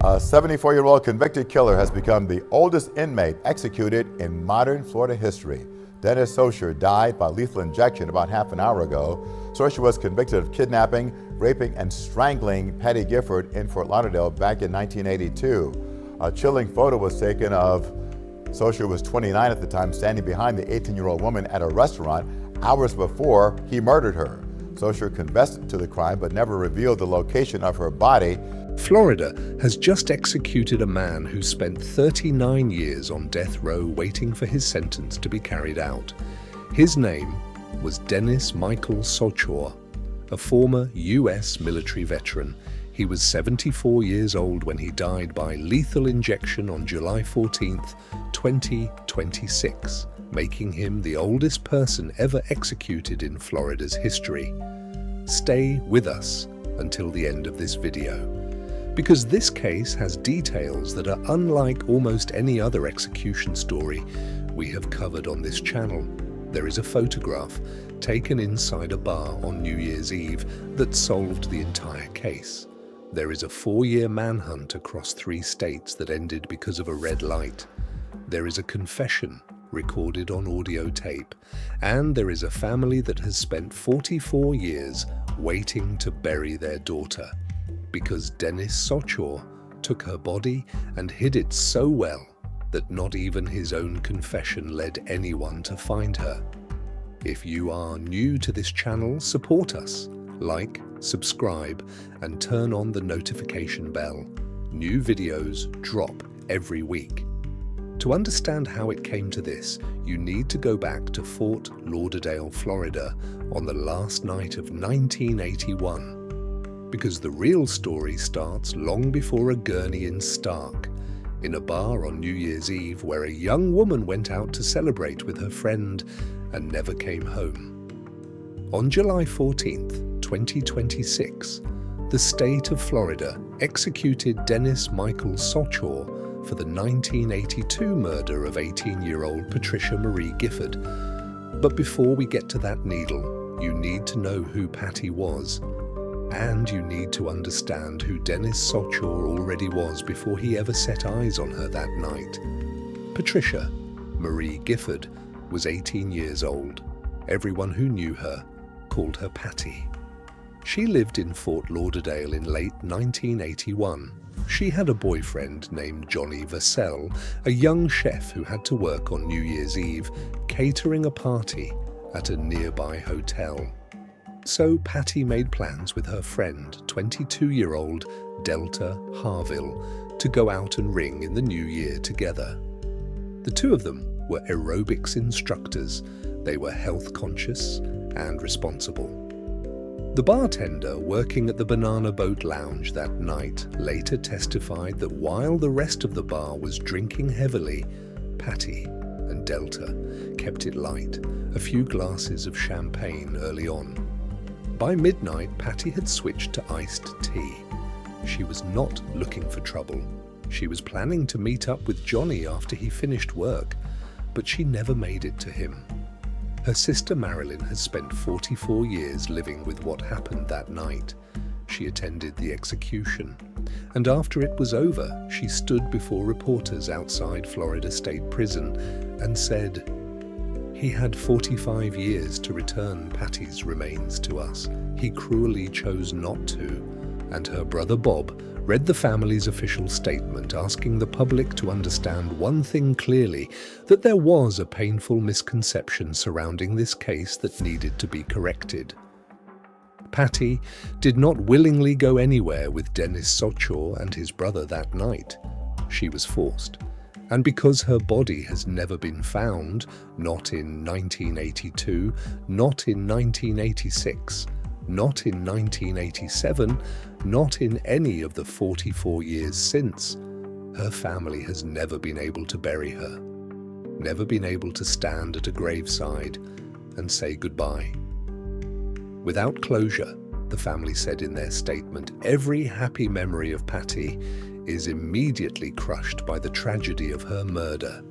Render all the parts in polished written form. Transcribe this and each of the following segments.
A 74-year-old convicted killer has become the oldest inmate executed in modern Florida history. Dennis Sochor died by lethal injection about half an hour ago. Sochor was convicted of kidnapping, raping, and strangling Patty Gifford in Fort Lauderdale back in 1982. A chilling photo was taken of Sochor, was 29 at the time, standing behind the 18-year-old woman at a restaurant hours before he murdered her. Sochor confessed to the crime but never revealed the location of her body. Florida has just executed a man who spent 39 years on death row waiting for his sentence to be carried out. His name was Dennis Michael Sochor, a former U.S. military veteran. He was 74 years old when he died by lethal injection on July 14th, 2026, making him the oldest person ever executed in Florida's history. Stay with us until the end of this video, because this case has details that are unlike almost any other execution story we have covered on this channel. There is a photograph taken inside a bar on New Year's Eve that solved the entire case. There is a 4-year manhunt across 3 states that ended because of a red light. There is a confession recorded on audio tape, and there is a family that has spent 44 years waiting to bury their daughter, because Dennis Sochor took her body and hid it so well that not even his own confession led anyone to find her. If you are new to this channel, support us. Like, subscribe, and turn on the notification bell. New videos drop every week. To understand how it came to this, you need to go back to Fort Lauderdale, Florida, on the last night of 1981. Because the real story starts long before a gurney in Stark, in a bar on New Year's Eve where a young woman went out to celebrate with her friend and never came home. On July 14th, 2026, the state of Florida executed Dennis Michael Sochor for the 1982 murder of 18-year-old Patricia Marie Gifford. But before we get to that needle, you need to know who Patty was. And you need to understand who Dennis Sochor already was before he ever set eyes on her that night. Patricia Marie Gifford was 18 years old. Everyone who knew her called her Patty. She lived in Fort Lauderdale in late 1981. She had a boyfriend named Johnny Vassell, a young chef who had to work on New Year's Eve, catering a party at a nearby hotel. So Patty made plans with her friend, 22-year-old Delta Harville, to go out and ring in the new year together. The two of them were aerobics instructors. They were health conscious and responsible. The bartender working at the Banana Boat Lounge that night later testified that while the rest of the bar was drinking heavily, Patty and Delta kept it light, a few glasses of champagne early on. By midnight, Patty had switched to iced tea. She was not looking for trouble. She was planning to meet up with Johnny after he finished work, but she never made it to him. Her sister Marilyn has spent 44 years living with what happened that night. She attended the execution, and after it was over, she stood before reporters outside Florida State Prison and said, "He had 45 years to return Patty's remains to us. He cruelly chose not to." And her brother Bob read the family's official statement, asking the public to understand one thing clearly, that there was a painful misconception surrounding this case that needed to be corrected. Patty did not willingly go anywhere with Dennis Sochor and his brother that night. She was forced. And because her body has never been found, not in 1982, not in 1986, not in 1987, not in any of the 44 years since, her family has never been able to bury her, never been able to stand at a graveside and say goodbye. Without closure, the family said in their statement, every happy memory of Patty is immediately crushed by the tragedy of her murder.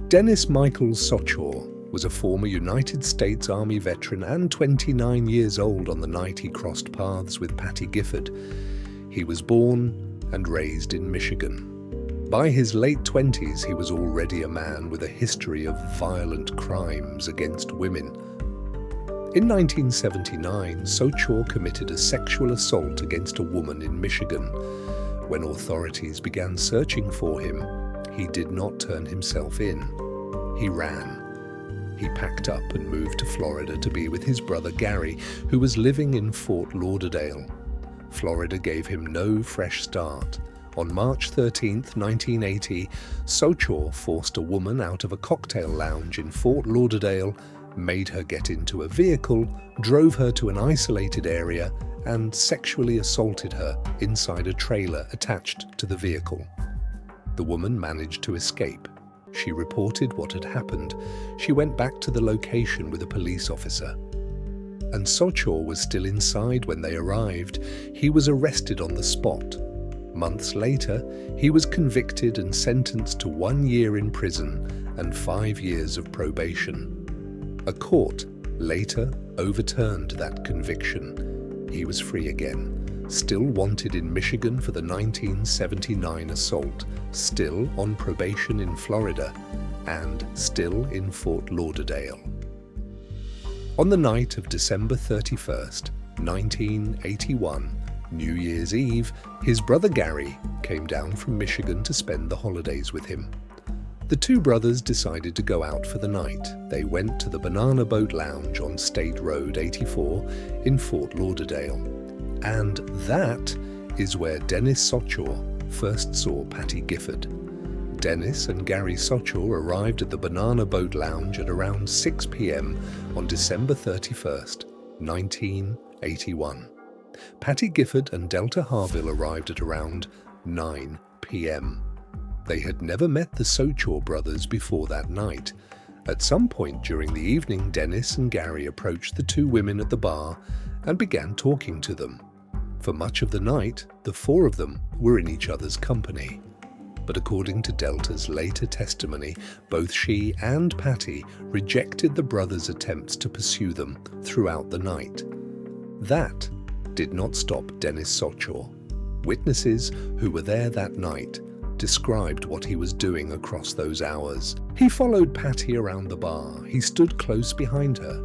Dennis Michael Sochor was a former United States Army veteran and 29 years old on the night he crossed paths with Patty Gifford. He was born and raised in Michigan. By his late 20s, he was already a man with a history of violent crimes against women. In 1979, Sochor committed a sexual assault against a woman in Michigan. When authorities began searching for him, he did not turn himself in. He ran. He packed up and moved to Florida to be with his brother Gary, who was living in Fort Lauderdale. Florida gave him no fresh start. On March 13, 1980, Sochor forced a woman out of a cocktail lounge in Fort Lauderdale, made her get into a vehicle, drove her to an isolated area, and sexually assaulted her inside a trailer attached to the vehicle. The woman managed to escape. She reported what had happened. She went back to the location with a police officer. And Sochor was still inside when they arrived. He was arrested on the spot. Months later, he was convicted and sentenced to 1 year in prison and 5 years of probation. A court later overturned that conviction. He was free again, still wanted in Michigan for the 1979 assault, still on probation in Florida, and still in Fort Lauderdale. On the night of December 31st, 1981, New Year's Eve, his brother Gary came down from Michigan to spend the holidays with him. The two brothers decided to go out for the night. They went to the Banana Boat Lounge on State Road 84 in Fort Lauderdale. And that is where Dennis Sochor first saw Patty Gifford. Dennis and Gary Sochor arrived at the Banana Boat Lounge at around 6 p.m. on December 31st, 1981. Patty Gifford and Delta Harville arrived at around 9 p.m. They had never met the Sochor brothers before that night. At some point during the evening, Dennis and Gary approached the two women at the bar and began talking to them. For much of the night, the four of them were in each other's company. But according to Delta's later testimony, both she and Patty rejected the brothers' attempts to pursue them throughout the night. That did not stop Dennis Sochor. Witnesses who were there that night described what he was doing across those hours. He followed Patty around the bar. He stood close behind her.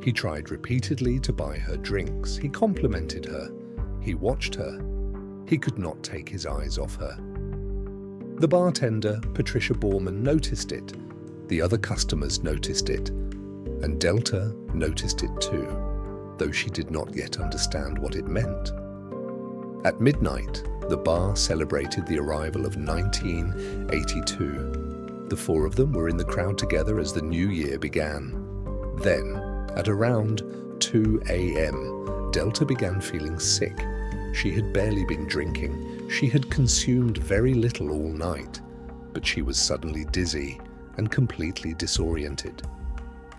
He tried repeatedly to buy her drinks. He complimented her. He watched her. He could not take his eyes off her. The bartender, Patricia Borman, noticed it. The other customers noticed it. And Delta noticed it too, though she did not yet understand what it meant. At midnight, the bar celebrated the arrival of 1982. The four of them were in the crowd together as the new year began. Then, at around 2 a.m., Delta began feeling sick. She had barely been drinking. She had consumed very little all night, but she was suddenly dizzy and completely disoriented.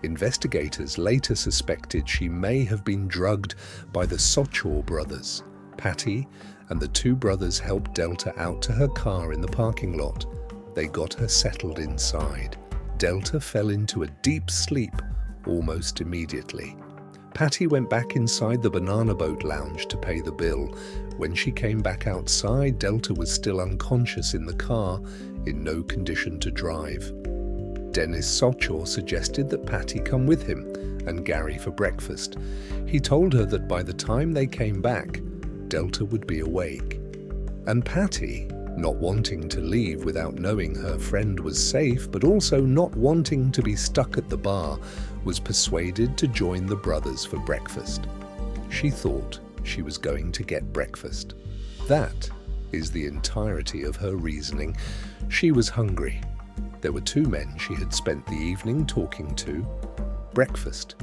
Investigators later suspected she may have been drugged by the Sochor brothers. Patty and the two brothers helped Delta out to her car in the parking lot. They got her settled inside. Delta fell into a deep sleep almost immediately. Patty went back inside the Banana Boat Lounge to pay the bill. When she came back outside, Delta was still unconscious in the car, in no condition to drive. Dennis Sochor suggested that Patty come with him and Gary for breakfast. He told her that by the time they came back, Delta would be awake. And Patty, not wanting to leave without knowing her friend was safe, but also not wanting to be stuck at the bar, was persuaded to join the brothers for breakfast. She thought she was going to get breakfast. That is the entirety of her reasoning. She was hungry. There were two men she had spent the evening talking to. Breakfast.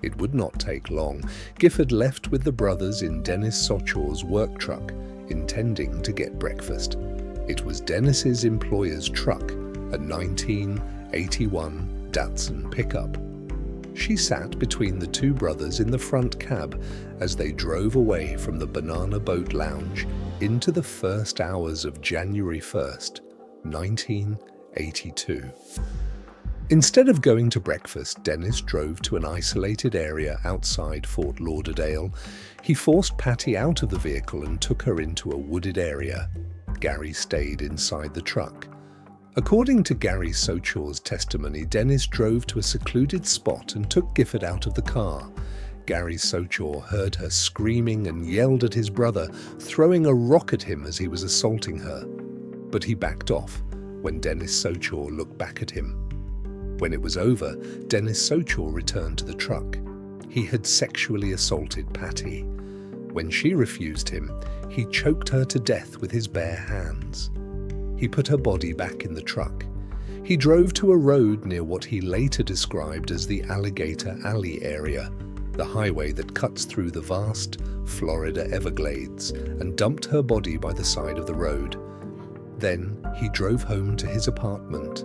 It would not take long. Gifford left with the brothers in Dennis Sochor's work truck, intending to get breakfast. It was Dennis's employer's truck, a 1981 Datsun pickup. She sat between the two brothers in the front cab as they drove away from the Banana Boat Lounge into the first hours of January 1st, 1982. Instead of going to breakfast, Dennis drove to an isolated area outside Fort Lauderdale. He forced Patty out of the vehicle and took her into a wooded area. Gary stayed inside the truck. According to Gary Sochor's testimony, Dennis drove to a secluded spot and took Gifford out of the car. Gary Sochor heard her screaming and yelled at his brother, throwing a rock at him as he was assaulting her. But he backed off when Dennis Sochor looked back at him. When it was over, Dennis Sochor returned to the truck. He had sexually assaulted Patty. When she refused him, he choked her to death with his bare hands. He put her body back in the truck. He drove to a road near what he later described as the Alligator Alley area, the highway that cuts through the vast Florida Everglades, and dumped her body by the side of the road. Then he drove home to his apartment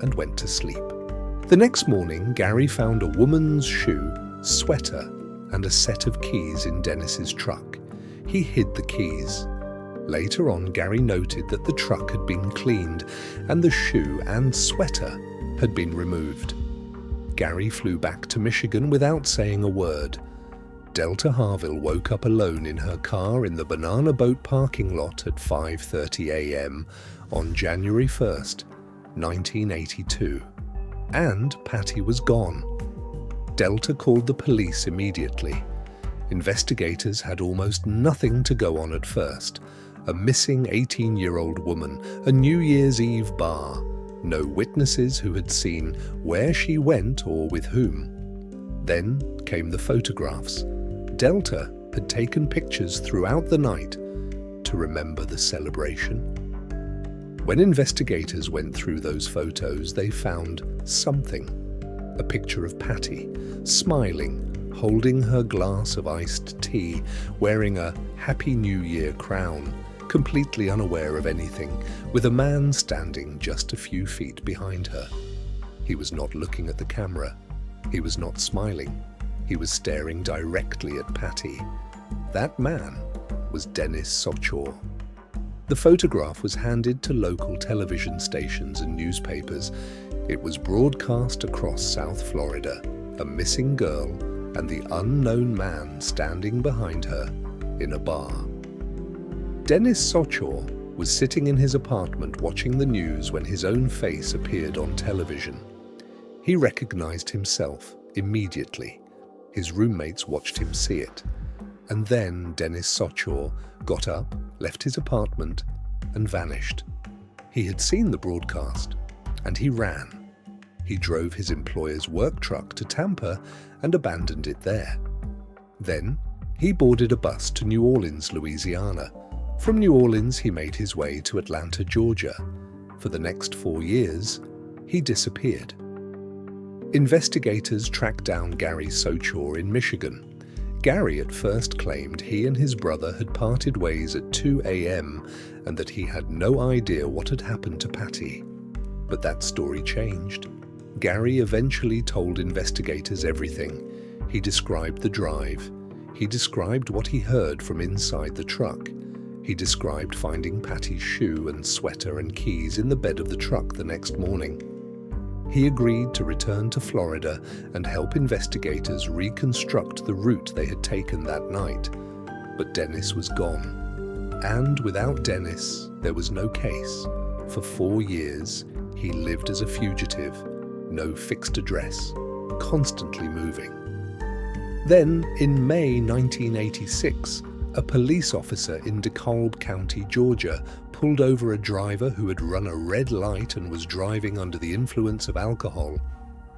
and went to sleep. The next morning, Gary found a woman's shoe, sweater, and a set of keys in Dennis's truck. He hid the keys. Later on, Gary noted that the truck had been cleaned and the shoe and sweater had been removed. Gary flew back to Michigan without saying a word. Delta Harville woke up alone in her car in the Banana Boat parking lot at 5:30 a.m. on January 1st, 1982. And Patty was gone. Delta called the police immediately. Investigators had almost nothing to go on at first. A missing 18-year-old woman, a New Year's Eve bar, no witnesses who had seen where she went or with whom. Then came the photographs. Delta had taken pictures throughout the night to remember the celebration. When investigators went through those photos, they found something. A picture of Patty, smiling, holding her glass of iced tea, wearing a Happy New Year crown, completely unaware of anything, with a man standing just a few feet behind her. He was not looking at the camera. He was not smiling. He was staring directly at Patty. That man was Dennis Sochor. The photograph was handed to local television stations and newspapers. It was broadcast across South Florida, a missing girl and the unknown man standing behind her in a bar. Dennis Sochor was sitting in his apartment watching the news when his own face appeared on television. He recognized himself immediately. His roommates watched him see it. And then Dennis Sochor got up, left his apartment, and vanished. He had seen the broadcast, and he ran. He drove his employer's work truck to Tampa and abandoned it there. Then he boarded a bus to New Orleans, Louisiana. From New Orleans, he made his way to Atlanta, Georgia. For the next 4 years, he disappeared. Investigators tracked down Gary Sochor in Michigan. Gary at first claimed he and his brother had parted ways at 2 a.m. and that he had no idea what had happened to Patty. But that story changed. Gary eventually told investigators everything. He described the drive. He described what he heard from inside the truck. He described finding Patty's shoe and sweater and keys in the bed of the truck the next morning. He agreed to return to Florida and help investigators reconstruct the route they had taken that night. But Dennis was gone. And without Dennis, there was no case. For 4 years, he lived as a fugitive, no fixed address, constantly moving. Then, in May 1986, a police officer in DeKalb County, Georgia, pulled over a driver who had run a red light and was driving under the influence of alcohol.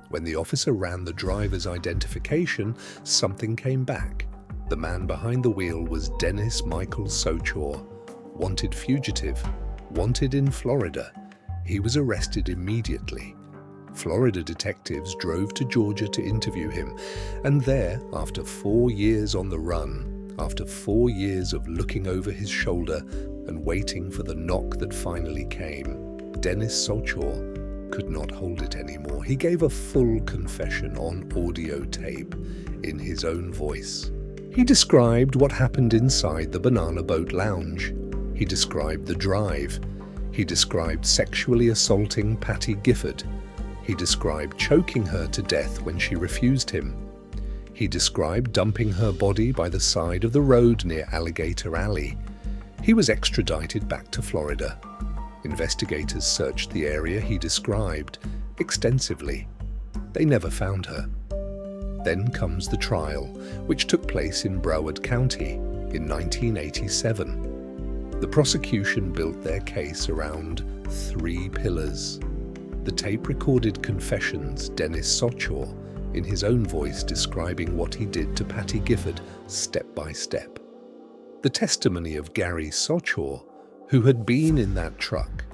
When the officer ran the driver's identification, something came back. The man behind the wheel was Dennis Michael Sochor, wanted fugitive, wanted in Florida. He was arrested immediately. Florida detectives drove to Georgia to interview him, and there, after 4 years on the run, after 4 years of looking over his shoulder and waiting for the knock that finally came, Dennis Sochor could not hold it anymore. He gave a full confession on audio tape in his own voice. He described what happened inside the Banana Boat Lounge. He described the drive. He described sexually assaulting Patty Gifford. He described choking her to death when she refused him. He described dumping her body by the side of the road near Alligator Alley. He was extradited back to Florida. Investigators searched the area he described extensively. They never found her. Then comes the trial, which took place in Broward County in 1987. The prosecution built their case around 3 pillars. The tape-recorded confessions Dennis Sochor, in his own voice describing what he did to Patty Gifford step by step. The testimony of Gary Sochor, who had been in that truck,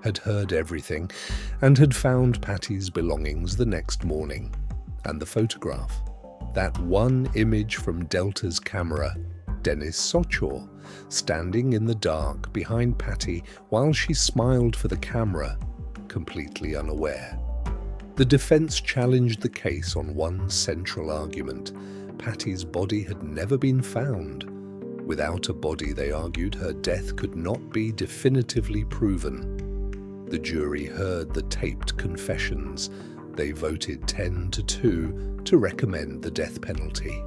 had heard everything, and had found Patty's belongings the next morning. And the photograph, that one image from Delta's camera, Dennis Sochor, standing in the dark behind Patty while she smiled for the camera, completely unaware. The defense challenged the case on one central argument. Patty's body had never been found. Without a body, they argued, her death could not be definitively proven. The jury heard the taped confessions. They voted 10-2 to recommend the death penalty.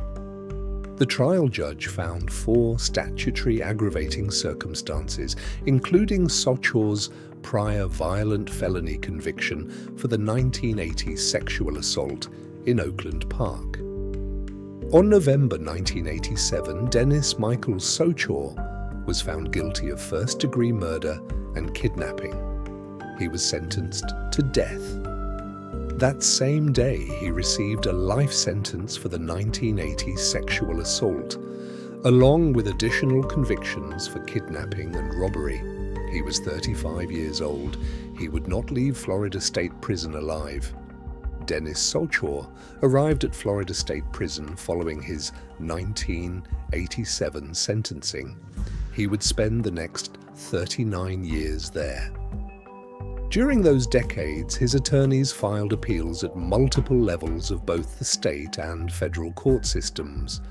The trial judge found 4 statutory aggravating circumstances, including Sochor's prior violent felony conviction for the 1980 sexual assault in Oakland Park. On November 1987, Dennis Michael Sochor was found guilty of first-degree murder and kidnapping. He was sentenced to death. That same day, he received a life sentence for the 1980 sexual assault, along with additional convictions for kidnapping and robbery. He was 35 years old. He would not leave Florida State Prison alive. Dennis Sochor arrived at Florida State Prison following his 1987 sentencing. He would spend the next 39 years there. During those decades, his attorneys filed appeals at multiple levels of both the state and federal court systems.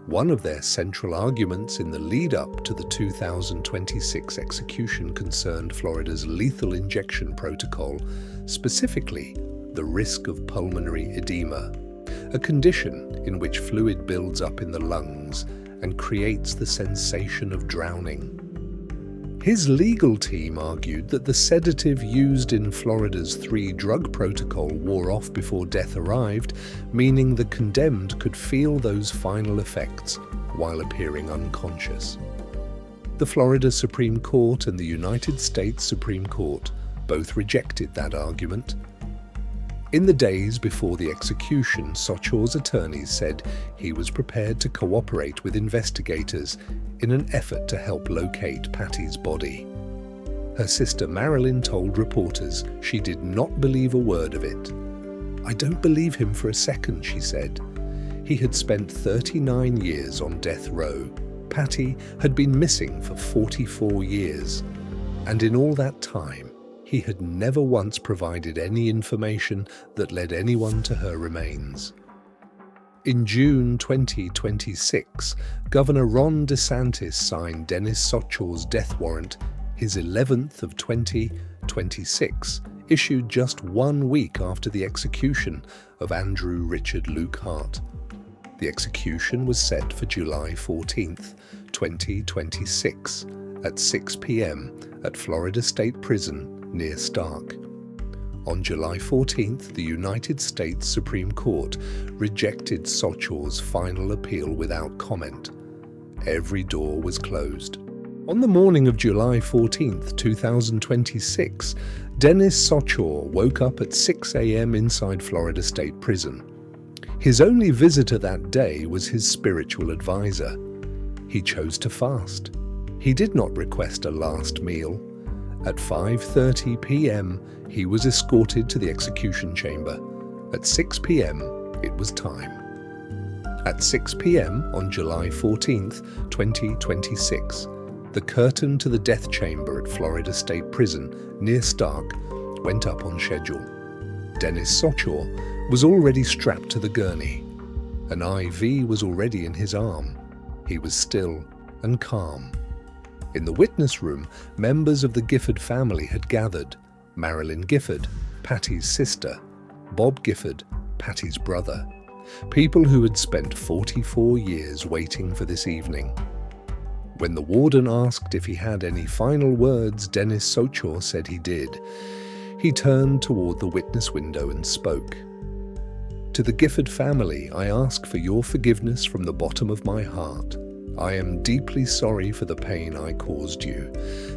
One of their central arguments in the lead-up to the 2026 execution concerned Florida's lethal injection protocol, specifically the risk of pulmonary edema, a condition in which fluid builds up in the lungs and creates the sensation of drowning. His legal team argued that the sedative used in Florida's 3-drug protocol wore off before death arrived, meaning the condemned could feel those final effects while appearing unconscious. The Florida Supreme Court and the United States Supreme Court both rejected that argument. In the days before the execution, Sochor's attorneys said he was prepared to cooperate with investigators in an effort to help locate Patty's body. Her sister Marilyn told reporters she did not believe a word of it. "I don't believe him for a second," she said. He had spent 39 years on death row. Patty had been missing for 44 years, and in all that time, he had never once provided any information that led anyone to her remains. In June 2026, Governor Ron DeSantis signed Dennis Sochor's death warrant, his 11th of 2026, issued just 1 week after the execution of Andrew Richard Luke Hart. The execution was set for July 14th, 2026, at 6 p.m. at Florida State Prison near Stark. On July 14th, the United States Supreme Court rejected Sochor's final appeal without comment. Every door was closed. On the morning of July 14th, 2026, Dennis Sochor woke up at 6 a.m. inside Florida State Prison. His only visitor that day was his spiritual advisor. He chose to fast. He did not request a last meal. At 5:30 p.m., he was escorted to the execution chamber. At 6 p.m., it was time. At 6 p.m. on July 14th, 2026, the curtain to the death chamber at Florida State Prison near Stark went up on schedule. Dennis Sochor was already strapped to the gurney. An IV was already in his arm. He was still and calm. In the witness room, members of the Gifford family had gathered. Marilyn Gifford, Patty's sister, Bob Gifford, Patty's brother. People who had spent 44 years waiting for this evening. When the warden asked if he had any final words, Dennis Sochor said he did. He turned toward the witness window and spoke. "To the Gifford family, I ask for your forgiveness from the bottom of my heart. I am deeply sorry for the pain I caused you.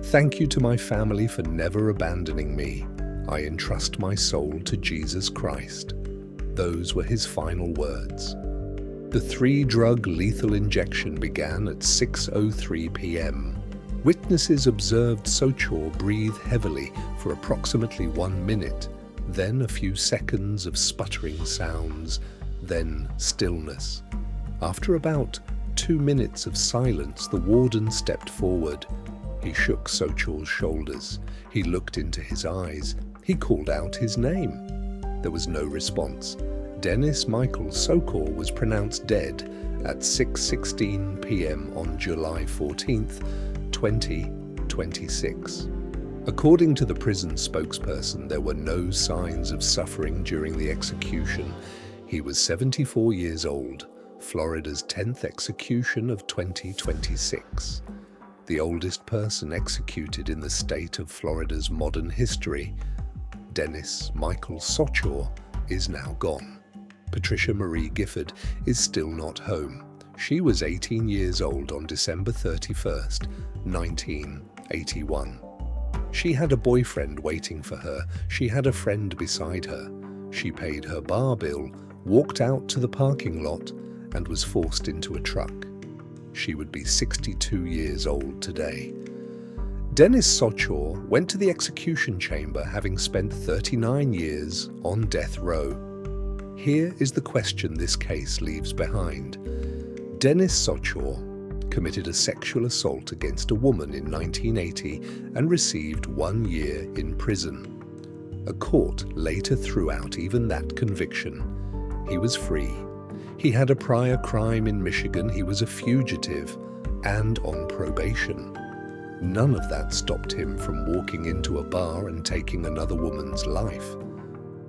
Thank you to my family for never abandoning me. I entrust my soul to Jesus Christ." Those were his final words. The 3-drug lethal injection began at 6:03 p.m. Witnesses observed Sochor breathe heavily for approximately 1 minute, then a few seconds of sputtering sounds, then stillness. After about 2 minutes of silence, the warden stepped forward. He shook Sochor's shoulders. He looked into his eyes. He called out his name. There was no response. Dennis Michael Sochor was pronounced dead at 6:16 p.m. on July 14th, 2026. According to the prison spokesperson, there were no signs of suffering during the execution. He was 74 years old, Florida's 10th execution of 2026. The oldest person executed in the state of Florida's modern history. Dennis Michael Sochor is now gone. Patricia Marie Gifford is still not home. She was 18 years old on December 31st, 1981. She had a boyfriend waiting for her. She had a friend beside her. She paid her bar bill, walked out to the parking lot, and was forced into a truck. She would be 62 years old today. Dennis Sochor went to the execution chamber having spent 39 years on death row. Here is the question this case leaves behind. Dennis Sochor committed a sexual assault against a woman in 1980 and received 1 year in prison. A court later threw out even that conviction. He was free. He had a prior crime in Michigan. He was a fugitive and on probation. None of that stopped him from walking into a bar and taking another woman's life.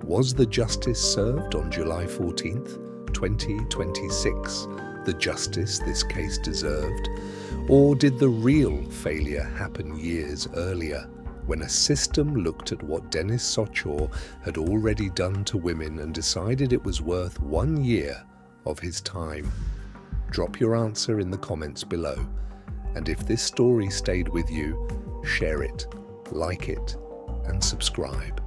Was the justice served on July 14th, 2026? The justice this case deserved? Or did the real failure happen years earlier, when a system looked at what Dennis Sochor had already done to women and decided it was worth 1 year of his time? Drop your answer in the comments below. And if this story stayed with you, share it, like it, and subscribe.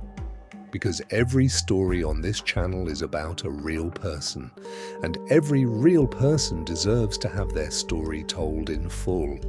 Because every story on this channel is about a real person, and every real person deserves to have their story told in full.